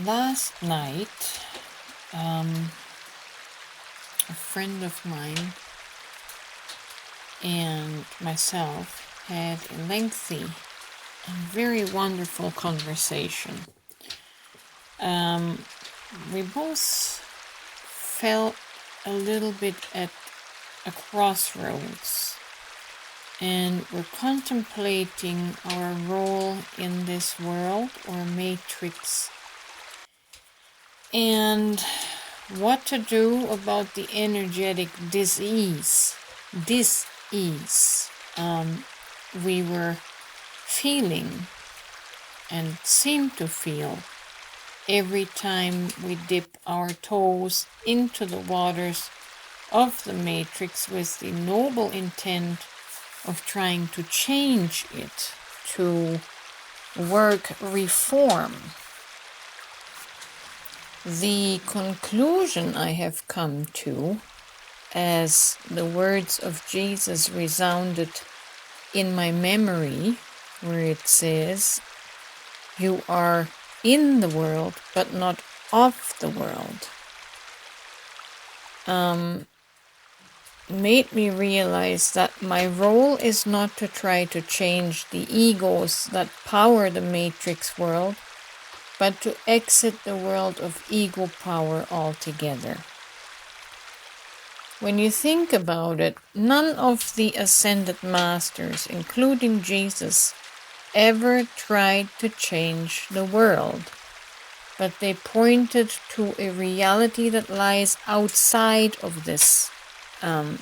Last night, a friend of mine and myself had a lengthy and very wonderful conversation. We both felt a little bit at a crossroads and we're contemplating our role in this world or matrix and what to do about the energetic dis-ease we were feeling and seem to feel every time we dip our toes into the waters of the matrix with the noble intent of trying to change it, to work reform. The conclusion I have come to, as the words of Jesus resounded in my memory, where it says, "You are in the world, but not of the world," made me realize that my role is not to try to change the egos that power the matrix world, but to exit the world of ego power altogether. When you think about it, none of the ascended masters, including Jesus, ever tried to change the world, but they pointed to a reality that lies outside of this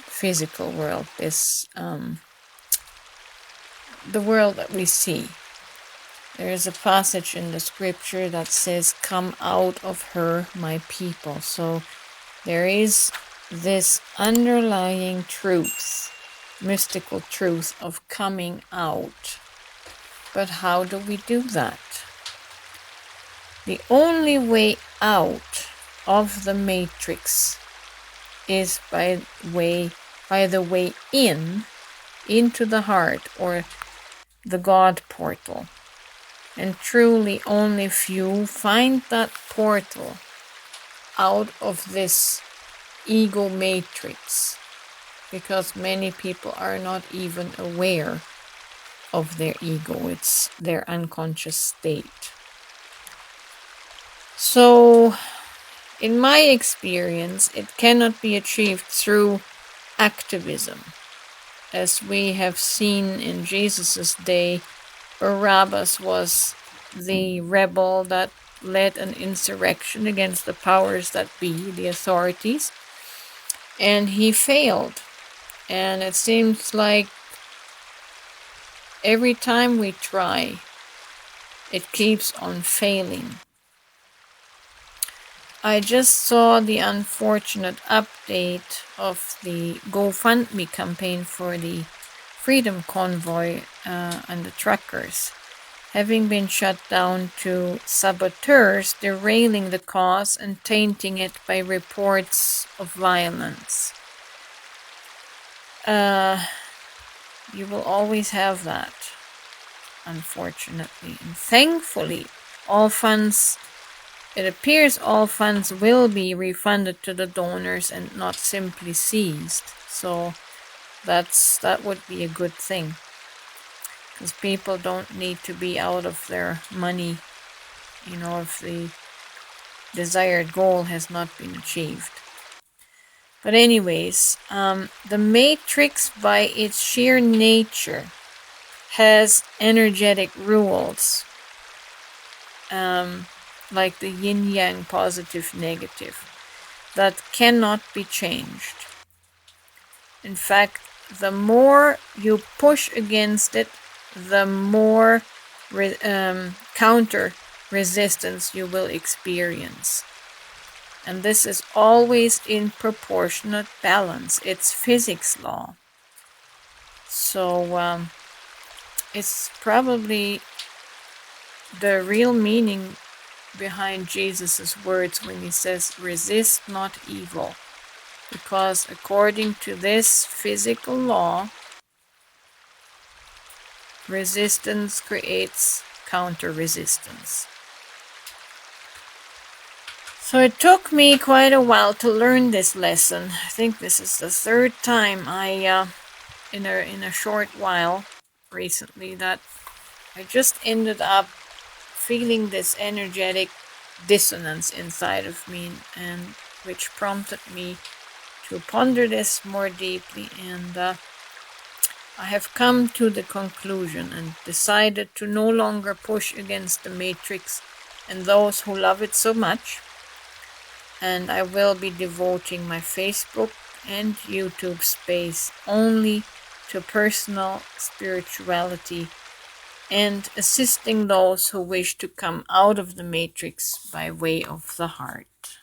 physical world, the world that we see. There is a passage in the scripture that says, "Come out of her, my people." So there is this underlying truth, mystical truth of coming out. But how do we do that? The only way out of the matrix is by the way into the heart, or the God portal. And truly only few find that portal out of this ego matrix, because many people are not even aware of their ego. It's their unconscious state. So, in my experience, it cannot be achieved through activism. As we have seen in Jesus' day, Barabbas was the rebel that led an insurrection against the powers that be, the authorities, and he failed. And it seems like every time we try, it keeps on failing. I just saw the unfortunate update of the GoFundMe campaign for the Freedom Convoy and the truckers, having been shut down to saboteurs derailing the cause and tainting it by reports of violence. You will always have that, unfortunately. And thankfully, it appears all funds will be refunded to the donors and not simply seized. So that would be a good thing, because people don't need to be out of their money, if the desired goal has not been achieved. But anyways, the matrix by its sheer nature has energetic rules, like the yin-yang, positive, negative, that cannot be changed. In fact, the more you push against it, the more counter resistance you will experience. And this is always in proportionate balance. It's physics law. So it's probably the real meaning behind Jesus' words when he says, "Resist not evil." Because according to this physical law, resistance creates counter-resistance. So it took me quite a while to learn this lesson. I think this is the third time in a short while recently that I just ended up feeling this energetic dissonance inside of me, and which prompted me to ponder this more deeply, and I have come to the conclusion and decided to no longer push against the matrix and those who love it so much, and I will be devoting my Facebook and YouTube space only to personal spirituality and assisting those who wish to come out of the matrix by way of the heart.